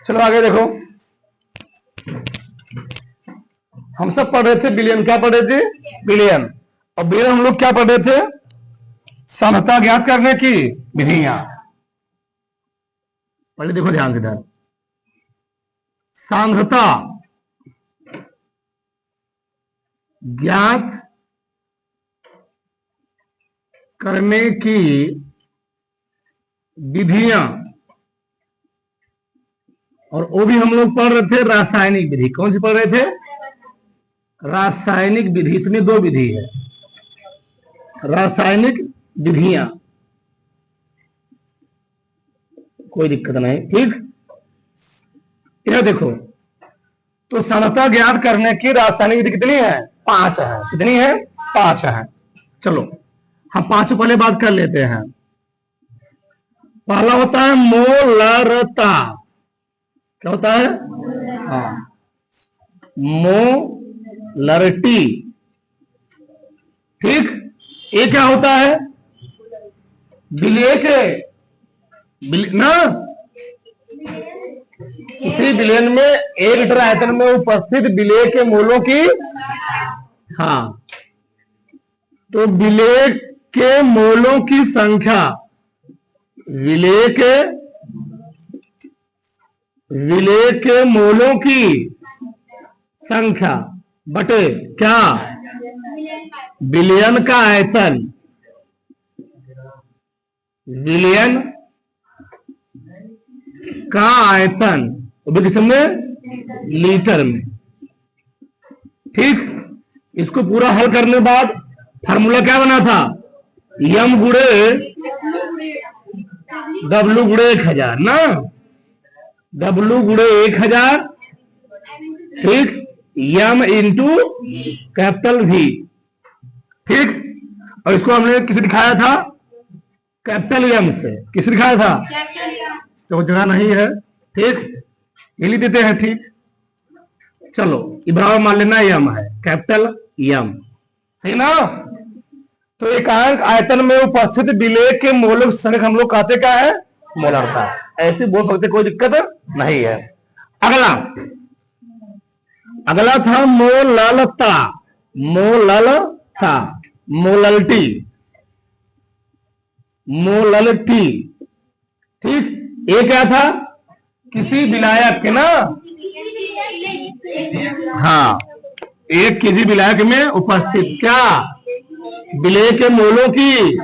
चलो आगे देखो, हम सब पढ़ रहे थे बिलियन। क्या पढ़ रहे थे? बिलियन। और बिलियन हम लोग क्या पढ़ रहे थे? सांद्रता ज्ञात करने की विधियां। पहले देखो ध्यान से इधर, सांद्रता ज्ञात करने की विधियां, और वो भी हम लोग पढ़ रहे थे रासायनिक विधि। कौन सी पढ़ रहे थे? रासायनिक विधि। इसमें दो विधि है, रासायनिक विधियां। कोई दिक्कत नहीं, ठीक। यह देखो, तो सांद्रता ज्ञात करने की रासायनिक विधि कितनी है? 5 है। कितनी है? 5 है। चलो हम पांचों पहले बात कर लेते हैं। पहला होता है मोलरता। क्या होता है? हाँ, मोलरिटी, ठीक। ये क्या होता है? विलेय के ना, किसी विलयन में 1 लीटर आयतन में उपस्थित विलेय के मोलों की, हाँ, तो विलेय के मोलों की संख्या, विलेय के मोलों की संख्या बटे क्या? विलयन का आयतन। विलयन का आयतन किसमें? लीटर में, ठीक। इसको पूरा हल करने के बाद फार्मूला क्या बना था? यम गुणे डब्लू गुणे 1000 ना, डब्लू गुणे 1000, ठीक, यम इंटू कैपिटल वी, ठीक। और इसको हमने किसे दिखाया था? कैपिटल यम से। किसे दिखाया था? तो जगह नहीं है, ठीक, ये लिख देते हैं, ठीक। चलो इब्राहिम मान लेना यम है, कैपिटल यम, सही ना। तो एकांक आयतन में उपस्थित विलेय के मोलक संख्या हम लोग कहते क्या है? मोलरता। ऐसे बोल सकते, कोई दिक्कत नहीं है। अगला था मोललता। मोललता, मोलल्टी, मोलल्टी, ठीक। ये क्या था? किसी विलायक के ना, हाँ, 1 केजी विलायक में उपस्थित क्या? विलेय के मोलों की,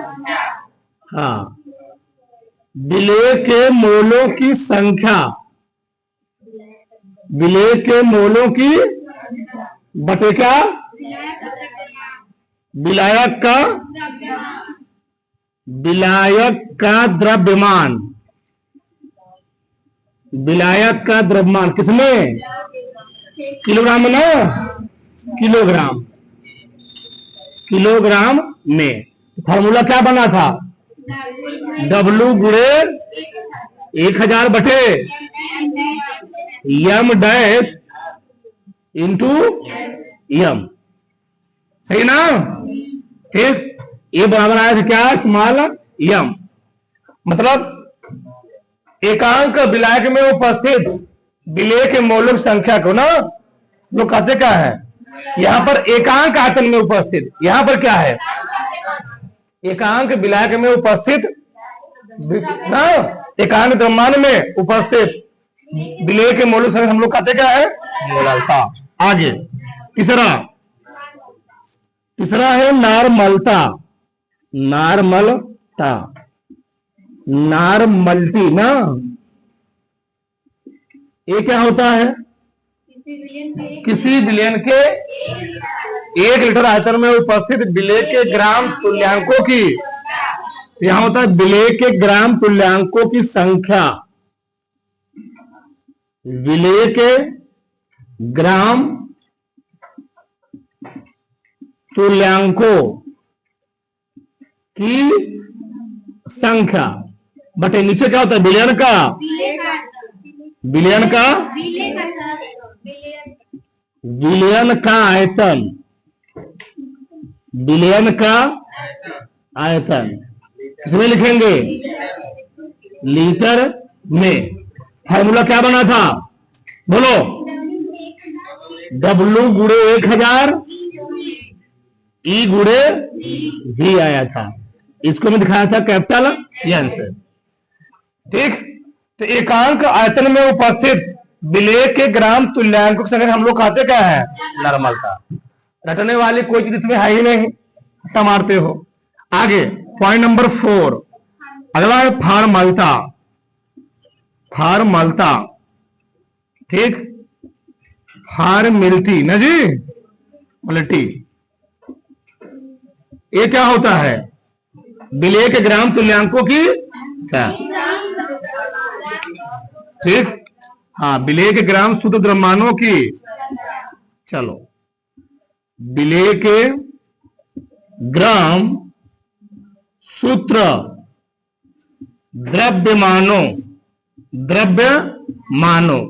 हाँ, विलेय के मोलों की संख्या, विलेय के मोलों की बटे क्या? विलायक का द्रव्यमान। विलायक का द्रव्यमान किसमें? किलोग्राम ना, किलोग्राम, किलोग्राम में। फार्मूला क्या बना था? डब्लू गुणे 1000 बटे यम डैश इंटू यम, सही ना, ठीक। ये बराबर आया था क्या? स्मॉल यम। मतलब एकांक विलायक में उपस्थित विलेय के मोलक संख्या को ना लोग कहते क्या है? यहां पर एकांक आयतन में उपस्थित, यहां पर क्या है? एकांक विलायक में उपस्थित ना, एकांक द्रव्यमान में उपस्थित विलेय के मोलक संख्या हम लोग कहते क्या है? मोलरता। आगे तीसरा है नॉर्मलता। नॉर्मलता, नॉर्मल्टी ना, ये क्या होता है? किसी विलयन के 1 लीटर आयतन में उपस्थित विलेय के ग्राम तुल्यांकों की, यहां होता है विलेय के ग्राम तुल्यांकों की संख्या, विलेय के ग्राम तुल्यांकों की संख्या बटे नीचे क्या होता है? विलयन का, विलयन का, विलयन का आयतन, विलयन का आयतन इसमें लिखेंगे लीटर में, फार्मूला क्या बना था, बोलो, W गुणे 1000 E गुणे V आया था, इसको मैं दिखाया था कैपिटल एन से। ठीक, तो एकांक आयतन में उपस्थित विलेय के ग्राम तुल्यांक की संख्या हम लोग कहते क्या है, नॉर्मलता। रटने वाली कोई चीज इसमें है ही नहीं, मारते हो। आगे पॉइंट नंबर 4, अगला है फार्मलता। फार्मलता, ठीक, फार्मिलिटी ना जी, मिलिटी, ये क्या होता है, विलेय के ग्राम तुल्यांकों की, ठीक, हाँ, विलेय के ग्राम शुद्ध द्रव्यमानों की, चलो, विलेय के ग्राम सूत्र द्रव्यमानों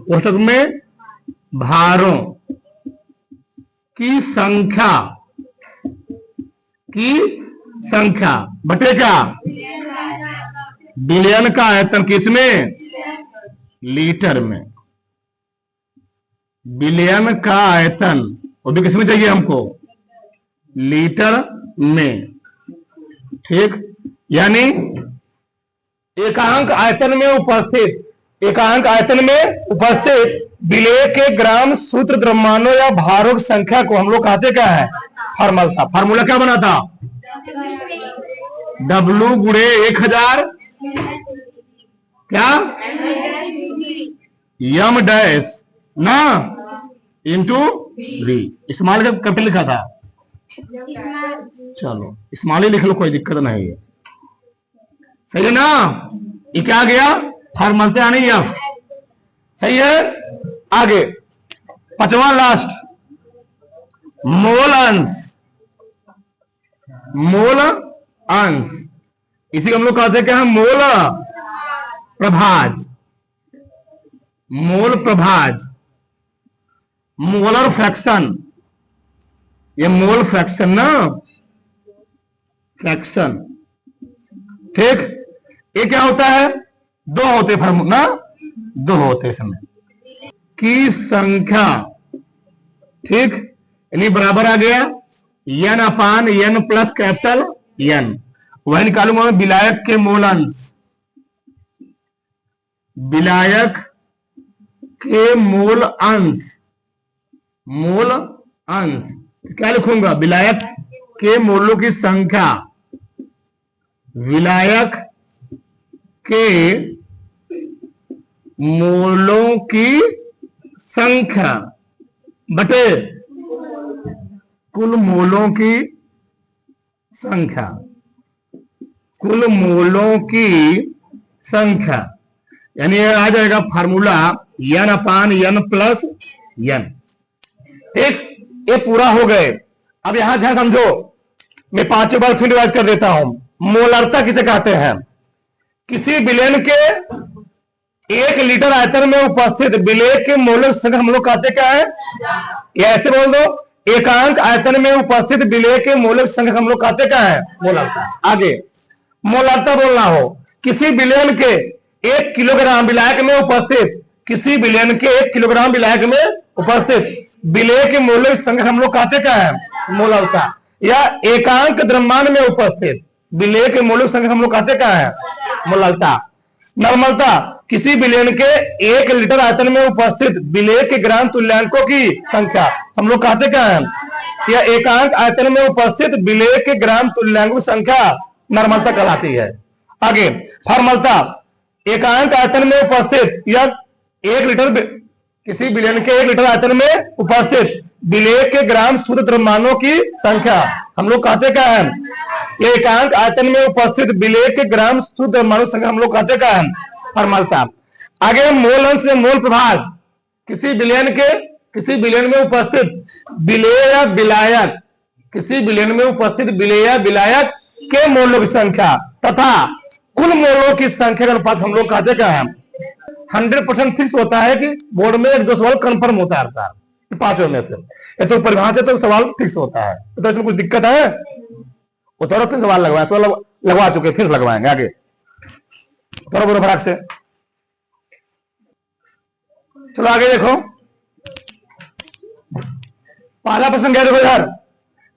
कोष्ठक में भारों की संख्या बटे क्या, विलयन का आयतन किसमें, लीटर में। विलयन का आयतन वो भी किसमें चाहिए हमको, लीटर में। ठीक, यानी एकांक आयतन में उपस्थित विलेय के ग्राम सूत्र द्रव्यमानों या भारों की संख्या को हम लोग कहते क्या है, फार्मलता। फार्मूला क्या बना था, W गुणे 1000 क्या, यम डैश ना इंटू V, इस्तेमाल करके लिखा था, चलो इस्तेमाल ही लिख लो, कोई दिक्कत नहीं है, सही है ना। ये क्या आ गया, फार्मलता नहीं है, सही है। आगे 5वां लास्ट, मोल अंश, इसी को हम लोग कहते हैं क्या, मोल प्रभाज, मोलर फ्रैक्शन, ये मोल फ्रैक्शन ना, फ्रैक्शन, ठीक। ये क्या होता है, दो होते फार्मूला, दो होते इसमें की संख्या, ठीक, यानी बराबर आ गया n अपान n प्लस कैपिटल n। वही निकालूंगा मैं विलायक के मोल अंश, विलायक के मोल अंश क्या लिखूंगा, विलायक के मोलों की संख्या, विलायक के मोलों की संख्या बटे कुल मोलों की संख्या, कुल मोलों की संख्या, यानी ये आ जाएगा फार्मूला n अपान n प्लस n। ठीक, ये पूरा हो गए। अब यहां ध्यान समझो, मैं 5 बार फिर रिवाइज कर देता हूं। मोलरता किसे कहते हैं, किसी विलयन के 1 लीटर आयतन में उपस्थित विलेय के मोलक संख्या हम लोग कहते क्या है, या ऐसे बोल दो, एकांक आयतन में उपस्थित विलेय के मोलक संख्या हम लोग कहते क्या है, मोलरता। आगे मोलरता बोलना हो, किसी विलयन के 1 किलोग्राम विलायक में उपस्थित, किसी विलयन के 1 किलोग्राम विलायक में उपस्थित विलेय के मोलक संख्या हम लोग कहते क्या है, मोलरता। या एकांक द्रव्यमान में उपस्थित विलेय के मोलक संख्या हम लोग कहते क्या है, मोलरता। नॉर्मलता, किसी विलयन के 1 लीटर आयतन में उपस्थित विलेय के ग्राम तुल्यांकों की संख्या हम लोग कहते क्या है, या एकांक आयतन में उपस्थित विलेय के ग्राम तुल्यांकों की संख्या नॉर्मलता कहलाती है। आगे फार्मलता, एकांक आयतन में उपस्थित या 1 लीटर, किसी विलयन के 1 लीटर आयतन में उपस्थित विलेय के ग्राम शुद्ध द्रव्यमानों की संख्या हम लोग कहते क्या है, ये एकांक आयतन में उपस्थित विलेय के ग्राम शुद्ध द्रव्यमानों की संख्या हम लोग कहते क्या है, फार्मलता। आगे मोल अंश से मोल प्रभाज, किसी विलयन में उपस्थित विलेय या विलायक, किसी विलयन में उपस्थित विलेय या विलायक के मोलों की संख्या तथा कुल मोलों की संख्या का अनुपात हम लोग कहते क्या है। 100% फिक्स होता है कि बोर्ड में 1-2 सवाल कंफर्म होता है, 5 में से, ये तो परिभाषा से तो सवाल फिक्स होता है, तो इसमें कुछ दिक्कत है, उतारो फिर सवाल लगवाए, तो लगवा चुके फिर लगवाएंगे। आगे थोड़ा बोलो फटाक से। चलो आगे देखो, पहला प्रश्न क्या देखो यार,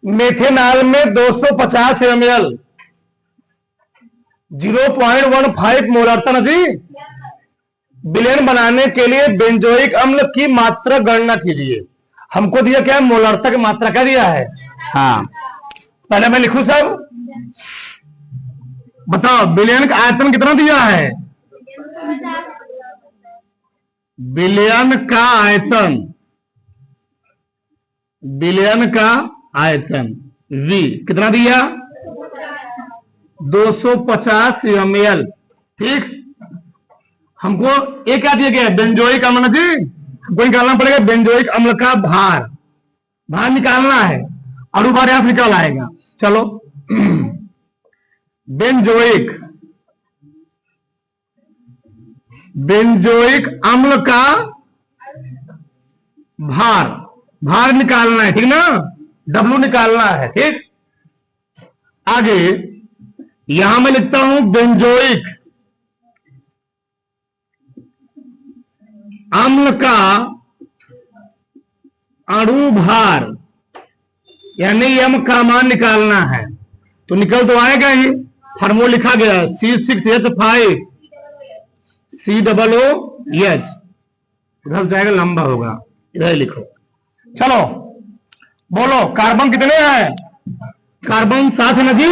मेथेनॉल में 250 ml 0.15 मोलारता नदी विलयन बनाने के लिए बेंजोइक अम्ल की मात्रा गणना कीजिए। हमको दिया क्या है, मोलारता की मात्रा क्या दिया है। हाँ, पहले मैं लिखूं सब, बताओ विलयन का आयतन कितना दिया है। विलयन का आयतन, विलयन का आयतन V कितना दिया, 250 ml। ठीक, हमको एक क्या दिया गया है, बेंजोइक अम्ल जी, हमको निकालना पड़ेगा बेंजोइक अम्ल का भार, भार निकालना है, अणुभार यहां निकाल आएगा। चलो बेंजोइक, बेंजोइक अम्ल का भार, भार निकालना है, ठीक ना, W निकालना है। ठीक, आगे यहां मैं लिखता हूं बेंजोइक अम्ल का अणु भार, यानी m का मान निकालना है, तो निकल तो आएगा ही, फार्मूला लिखा गया C6H5 COOH, इधर जाएगा लंबा होगा, इधर लिखो। चलो बोलो कार्बन कितने हैं, कार्बन 7 है ना जी,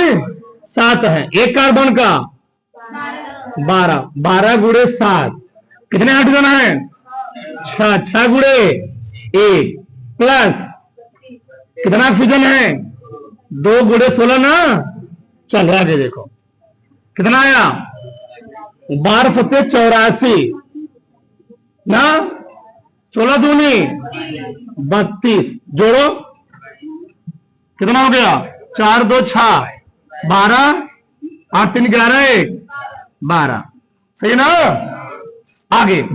7 है, एक कार्बन का 12, 12 गुणे 7 कितने हाइड्रोजन है, 6, 6 गुणे 1 प्लस कितना ऑक्सीजन है, 2 गुणे 16 ना। चल आगे देखो कितना आया, 12 सत्ते 84 ना, 16 दूनी 32, जोड़ो कितना हो गया, 4 2 6 12, 8 3 11 1 12, सही ना। आगे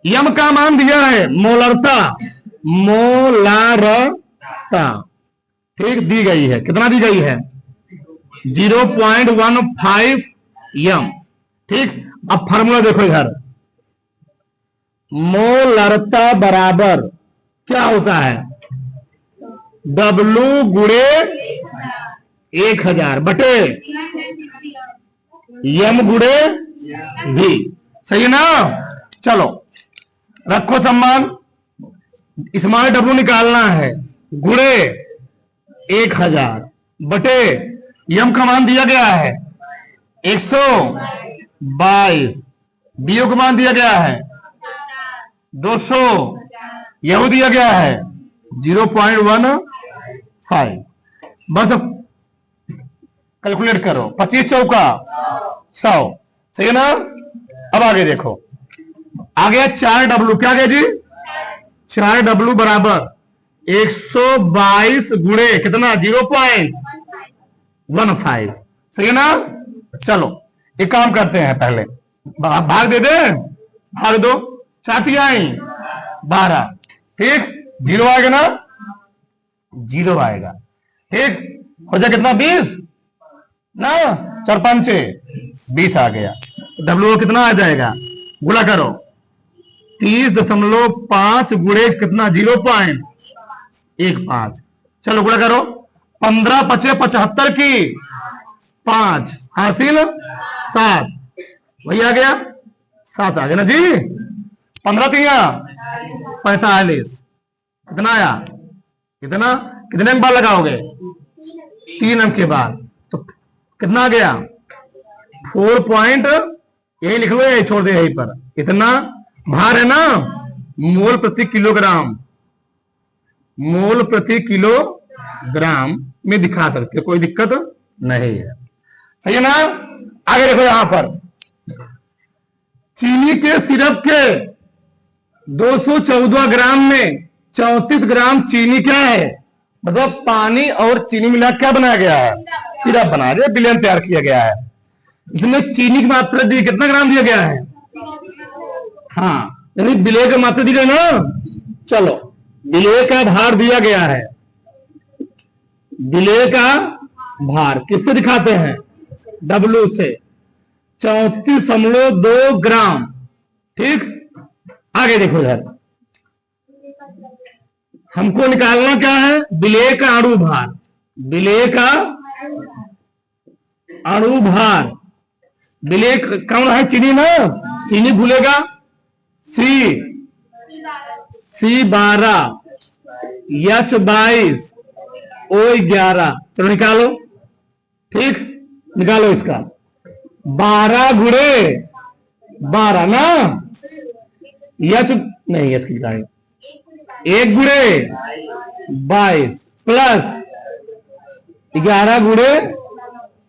यम का मान दिया है, मोलारता, मोलारता ठीक दी गई है, कितना दी गई है, 0.15 यम। ठीक, अब फार्मूला देखो इधर, मोलारता बराबर क्या होता है, W गुणे 1000 बटे यम गुणे V, सही है ना। चलो रखो सम्मान, इसमें W निकालना है, गुणे 1000 बटे यम का मान दिया गया है 122, बीओ का मान दिया गया है 200, यह दिया गया है 0.15। बस अब कैलकुलेट करो, 25 चौका 100, सही है ना। अब आगे देखो, आ गया 4W, क्या गया जी, 4W बराबर 122 गुणे कितना, 0.15, सही है ना। चलो एक काम करते हैं, पहले भाग दे दे, भाग दो, 4 आई 12, ठीक, 0 आएगा ना, 0 आएगा, ठीक, हो जाए कितना 20 ना, 4 5 20 आ गया। W कितना आ जाएगा, गुणा करो, 30.5 गुणे कितना, 0.15, चलो गुणा करो, 15 5 75 की 5 हासिल 7, वही आ गया 7 आ गया ना जी, 15 3 45, कितना आया, कितना, कितने अंक बाद लगाओगे, 3 अंक के बाद, तो कितना आ गया 4 पॉइंट, यही लिख लो, यही छोड़ दे, यहीं पर इतना भार है ना, मोल प्रति किलोग्राम, मोल प्रति किलोग्राम में दिखा सकते, कोई दिक्कत नहीं है, सही है ना। आगे देखो यहां पर चीनी के सिरप के 214 ग्राम में 34 ग्राम चीनी क्या है, मतलब पानी और चीनी मिला क्या बनाया गया है, सिरप बना दिया, विलयन तैयार किया गया है। इसमें चीनी की मात्रा दी, कितना ग्राम दिया गया है, हाँ, यानी विलय की मात्रा दी गई ना। चलो विलय का भार दिया गया है, विलय का भार किससे दिखाते हैं, W से, 34.2 ग्राम, ठीक। आगे देखो इधर, हमको निकालना क्या है, विलेय का अणु भार, विलेय का अणु भार। विलेय कौन है, चीनी ना, चीनी भूलेगा, C12, H22, O11। चलो निकालो, ठीक, निकालो इसका 12 गुणे 12 ना, H नहीं, H की निकालेंगे, 1 गुणे 22 प्लस 11 गुणे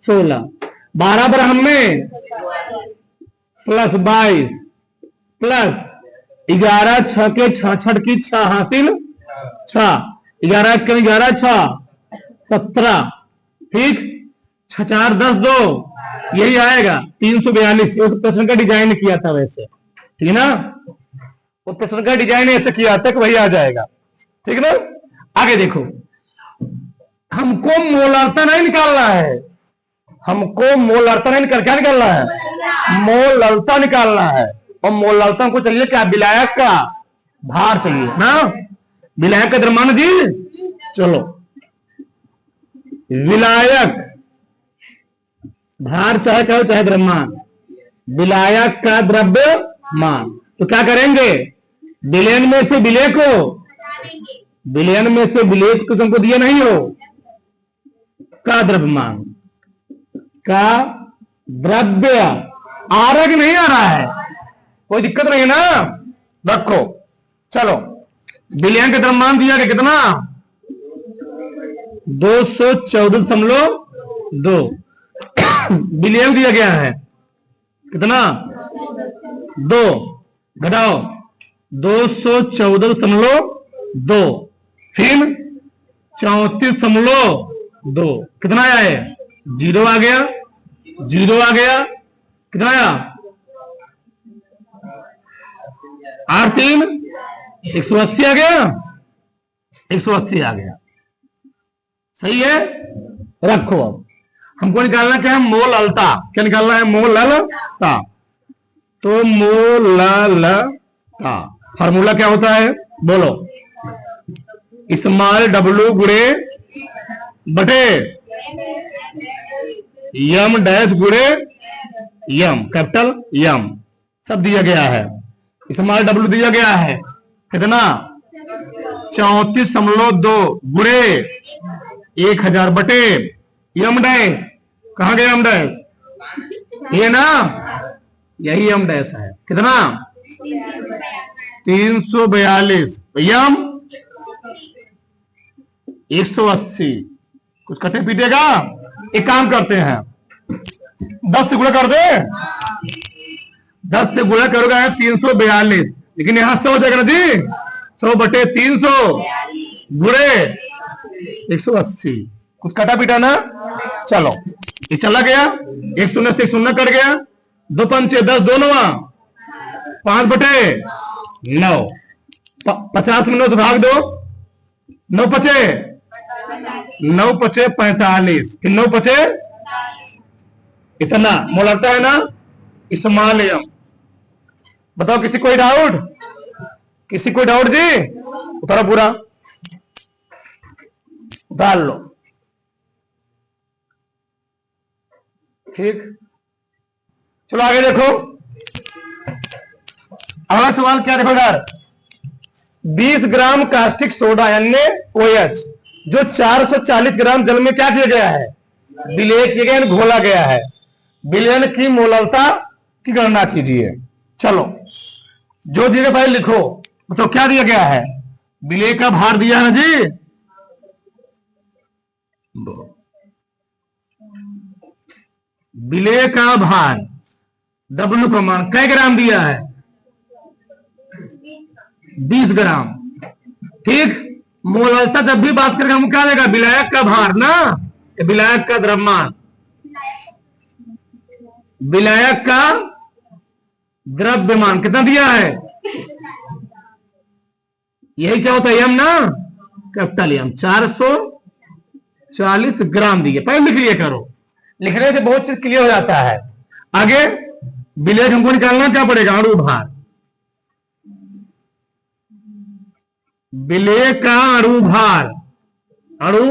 16, 12 ब्रह्म में प्लस 22 प्लस 11, 6 के 6 की 6 हासिल 6, 11 के 11 6 17, ठीक, 6 4 10 2, यही आएगा 342। उस प्रश्न का डिजाइन किया था वैसे, ठीक ना, उस प्रश्न का डिजाइन ऐसे किया था कि वही आ जाएगा, ठीक ना। आगे देखो, हमको मोलारता नहीं निकालना है, हमको मोलारता नहीं निकाल, क्या निकालना है, मोललता निकालना है। और मोललता को चाहिए क्या, विलायक का भार चाहिए ना, विलायक का द्रव्यमान जी। चलो, विलायक भार चाहे कहो चाहे द्रव्यमान, विलायक का द्रव्यमान। तो क्या करेंगे, विलयन में से विलेय को, विलयन में से विलेय को तुमको दिया नहीं हो, का द्रव्यमान, का द्रव्य आ रहा कि नहीं आ रहा है, कोई दिक्कत नहीं ना, रखो। चलो, विलयन का द्रव्यमान दिया गया कितना, 214.2, विलयन दिया गया है कितना, 2, घटाओ 214.2, फिर 34.2, कितना आया है, 0 आ गया, 0 आ गया, कितना आया, 8 3 180 आ गया, 180 आ गया, सही है। रखो, अब हमको निकालना क्या है, मोललता। क्या निकालना है, मोललता। तो मोललता फार्मूला क्या होता है, बोलो, स्मॉल W गुणे बटे यम डैश गुणे यम कैपिटल यम, सब दिया गया है। स्मॉल W दिया गया है कितना, 34.2 गुणे 1000 बटे यम डैश, कहां गया यम डैश, ये ना, यही यम डैश है, कितना 342, यम 180। कुछ कटे पीटेगा, एक काम करते हैं, 10 से गुणा कर दे, 10 से गुणा करोगे 342, लेकिन यहां 100 हो जाएगा ना जी, 100 बटे 300 गुणे 180, कुछ कटा पीटा ना। चलो, ये चला गया, 1 शून्य से 1 शून्य कट गया, 2 पंचे 10, 2 9 5 बटे 9, 50 में 9 से भाग दो, 9 पचे 9 पचे 45, फिर 9 पचे इतना मोलता है ना, स्मॉल। बताओ, किसी कोई डाउट, किसी कोई डाउट जी, उतारो पूरा, उतार लो, ठीक। चलो आगे देखो, अगला सवाल क्या, देखो यार, 20 ग्राम कास्टिक सोडा यानी OH जो 440 ग्राम जल में क्या किया गया है, विलेय किया गया, घोला गया है, विलयन की मोललता की गणना कीजिए। चलो, जो दिया पहले लिखो, तो क्या दिया गया है, विलेय का भार दिया है ना जी, विलेय का भार W का मान कै ग्राम दिया है, 20 ग्राम, ठीक। मोललता जब भी बात करेंगे हम क्या देगा, विलायक का भार ना, विलायक का द्रव्यमान, विलायक का द्रव्यमान कितना दिया है, यही क्या होता है, यम ना, कैपिटल यम 440 ग्राम दिए, पहले लिख लिया करो, लिखने से बहुत चीज क्लियर हो जाता है। आगे विलेय हमको निकालना क्या पड़ेगा, अणु भार, विलेय का अणु भार, अणु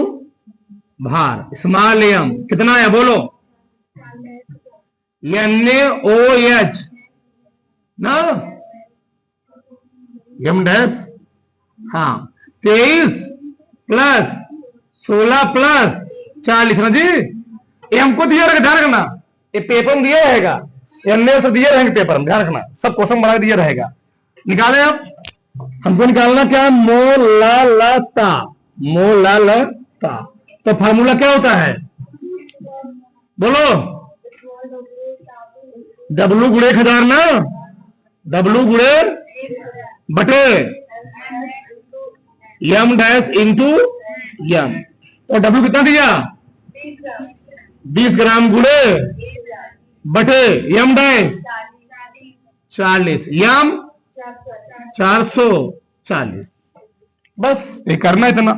भार स्मॉल एम कितना है बोलो? NaOH ना, एम डैश, हाँ 23 प्लस 16 प्लस 40 ना जी। ये हमको दिया रहेगा, ध्यान रखना, ये पेपर में दिया रहेगा, एनए से दिए रहेंगे पेपर में, ध्यान रखना सब क्वेश्चन बना दिया रहेगा। निकाले आप, हमको निकालना क्या है? मोलालता, मोलालता। तो फार्मूला क्या होता है बोलो? W गुणे 1000 ना, W गुणे बटे M डैश इंटू M। तो W कितना दिया? 20 ग्राम गुणे बटे M डैश 40, M 440। बस ये करना इतना,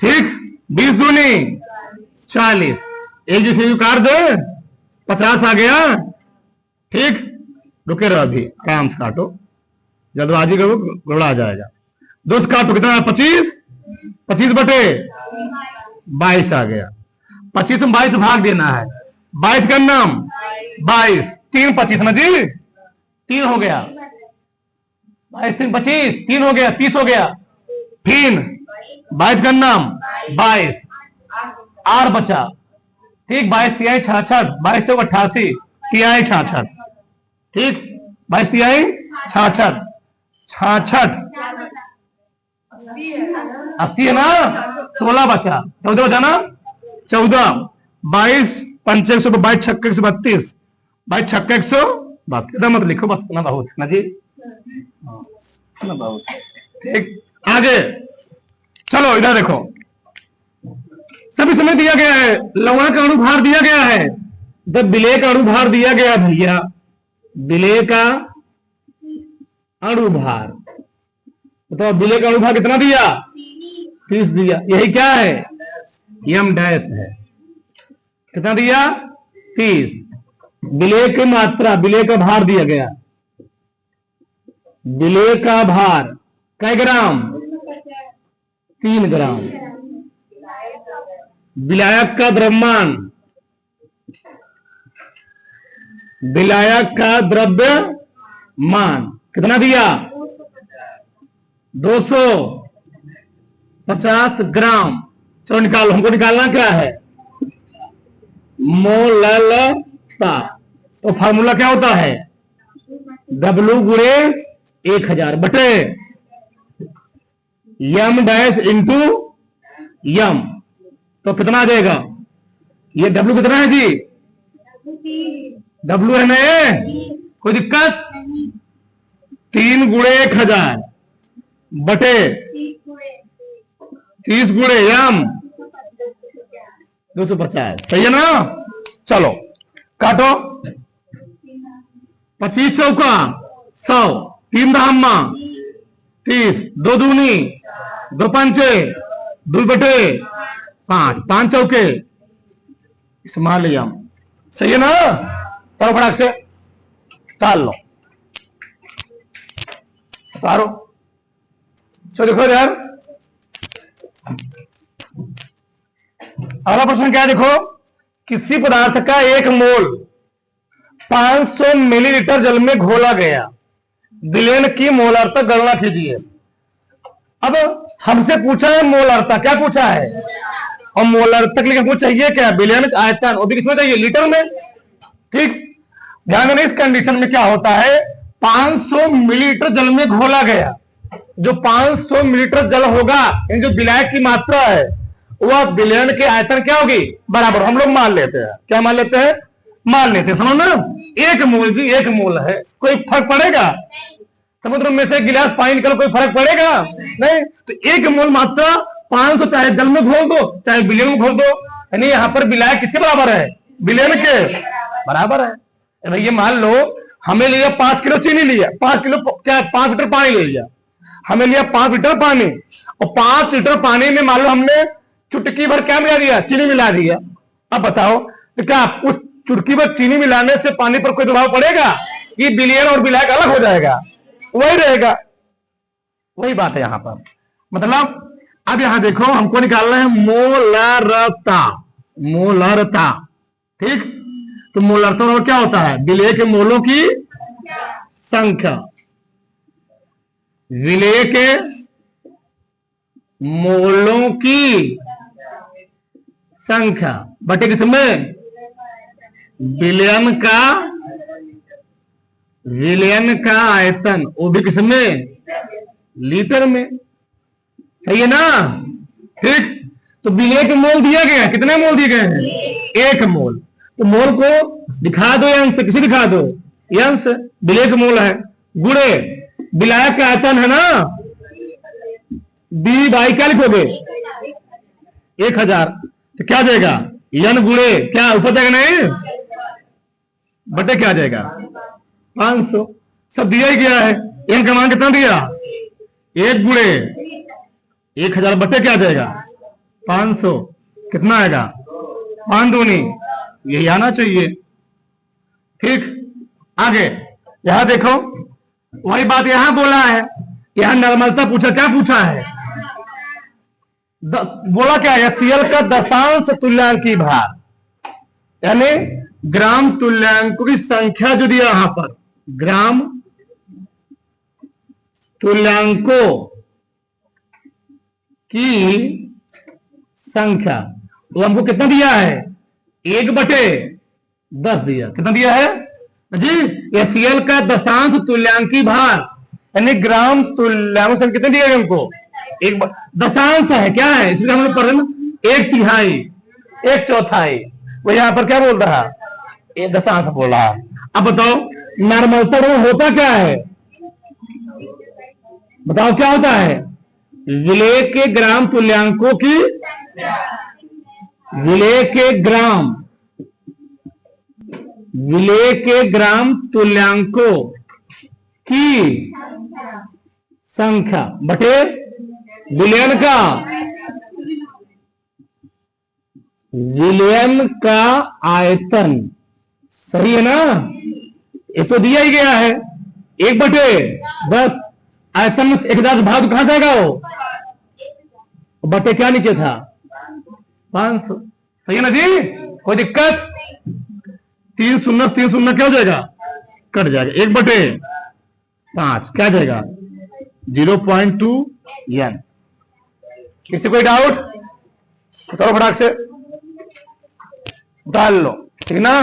ठीक। 20 दूनी 40, एक जिसे काट दे 50 आ गया, ठीक। रुके रहो अभी, आराम से काटो, जल्दबाजी करो गड़बड़ा आ जाएगा। 2 से काटो कितना? 25, 25 बटे 22 आ गया। 25 में 22 भाग देना है, 22 का नाम 22, 3 25 ना जी, 3 हो गया, 22 3 25, 3 हो गया, 30 हो गया। फिर 22 का नाम 22, 8 बचा, ठीक। 22 तिहाई 66, 22 चौक 88, तिहाई 66, ठीक। 22 तिहाई 66, 66 80 है ना, 16 बचा, 14 बचा ना, 14, 22 पंचे 122, छक्के 132, 22 छक्के 100, बाकी मत लिखो बस, ना बहुत ना जी, ना बहुत, ठीक। आगे चलो, इधर देखो, सभी समय दिया गया है, लवण का अणुभार दिया गया है, जब विलेय का अणुभार दिया गया भैया, विलेय का अणुभार, तो विलेय का अणुभार कितना दिया? 30 दिया, यही क्या है? M डैश है, कितना दिया? 30। विलेय की मात्रा, विलेय का भार दिया गया, विलेय का भार कै ग्राम? 3 ग्राम। विलायक का द्रव्यमान, विलायक का द्रव्यमान कितना दिया? 250 ग्राम। चलो निकालो, हमको निकालना क्या है? मोलालता। तो फार्मूला क्या होता है? W गुणे 1000 बटे M डैश इंटू M। तो कितना आ जाएगा? ये W कितना है जी? W है ना, कोई दिक्कत? 3 गुणे 1000 बटे 30 गुणे M 250, सही है ना? चलो काटो, 25 चौका 100, 3 दहम्मा 30, 2 दूनी 2 पंचे 2 बटे 5, 5 चौके स्मॉल एम, सही है ना? चलो फटाक से ताल लो, तारो। चलो देखो यार, अगला प्रश्न क्या है? देखो, किसी पदार्थ का 1 मोल 500 मिलीलीटर जल में घोला गया, विलयन की मोलारता गणना कीजिए। अब हमसे पूछा है मोलारता, क्या पूछा है? और मोलारता के लिए हमको चाहिए क्या? विलयन आयतन, वो भी किसमें चाहिए? लीटर में, ठीक। ध्यान देना, इस कंडीशन में क्या होता है? 500 मिलीलीटर जल में घोला गया, जो 500 मिलीलीटर जल होगा, जो विलायक की मात्रा है, वह विलयन के आयतन क्या होगी? बराबर। हम लोग मान लेते हैं, क्या मान लेते हैं? मान लेते हैं, सुनो ना, 1 मोल जी, 1 मोल है, कोई फर्क पड़ेगा? समुद्र में से गिलास पानी निकल, कोई फर्क पड़ेगा? नहीं। तो 1 मोल मात्रा 500, चाहे जल में घोल दो चाहे विलयन में घोल दो, यानी यहां पर विलायक किसके बराबर है? विलयन के बराबर है। भैया मान लो हमें लिया 5 किलो चीनी लिया, 5 किलो क्या 5 लीटर पानी ले लिया, हमें लिया 5 लीटर पानी, और 5 लीटर पानी में मान लो हमने चुटकी भर क्या मिला दिया? चीनी मिला दिया। अब बताओ, तो क्या उस चुटकी भर चीनी मिलाने से पानी पर कोई प्रभाव पड़ेगा? ये विलयन और विलायक अलग हो जाएगा? वही रहेगा। वही बात है यहां पर। मतलब अब यहां देखो हमको निकालना है मोलरता, मोलरता, ठीक। तो मोलरता और क्या होता है? विलेय के मोलों की संख्या, विलेय के मोलों की संख्या बटे किसमें? विलयन का, विलयन का आयतन, वो भी किसमें? लीटर में। सही है ना? ठीक। तो विलेय के मोल दिया गया है, कितने मोल दिए गए हैं? 1 मोल। तो मोल को दिखा दो अंश, किसे दिखा दो? अंश, विलेय के मोल है, गुणे विलायक का आयतन है ना, बी बाई क्या लिखोगे? 1000। तो क्या जाएगा? n गुणे क्या ऊपर जाएगा? नहीं, बटे क्या जाएगा? 500। सब दिया ही गया है। n का मान कितना दिया? 1 गुणे 1000 बटे क्या जाएगा? 500। कितना आएगा? 5 दूनी, यही आना चाहिए। ठीक। आगे यहां देखो वही बात यहां बोला है, यहां नॉर्मलता पूछा, क्या पूछा है? बोला क्या है? सीएल का दशांश तुल्यांकी भार, यानी ग्राम तुल्यांकों की संख्या जो दिया यहां पर, ग्राम तुल्यांकों की संख्या, तो हमको कितना दिया है? 1/10 दिया। कितना दिया है जी? एसीएल का दशांश तुल्यांकी भार, यानी ग्राम तुल्यांक संख्या कितने दिया है हमको? एक दशांश है, क्या है इसलिए हम लोग पढ़ रहे ना, 1/3, 1/4। वो यहां पर क्या बोल रहा है? ये दशांश बोल रहा है। अब बताओ नॉर्मलता में होता क्या है? बताओ क्या होता है? विलेय के ग्राम तुल्यांकों की, विलेय के ग्राम, विलेय के ग्राम तुल्यांकों की संख्या बटे विलयन का, विलयन का आयतन। सही है ना? ये तो दिया ही गया है 1/10। आयतन में 1000 भाग कहां जाएगा? वो बटे क्या नीचे था? 500। सही है ना जी? कोई दिक्कत? 3 शून्य 3 शून्य क्या हो जाएगा? कट जाएगा। 1/5 क्या जाएगा? 0.2 n। किसी कोई डाउट? बताओ फटाक से, डाल लो, ठीक ना?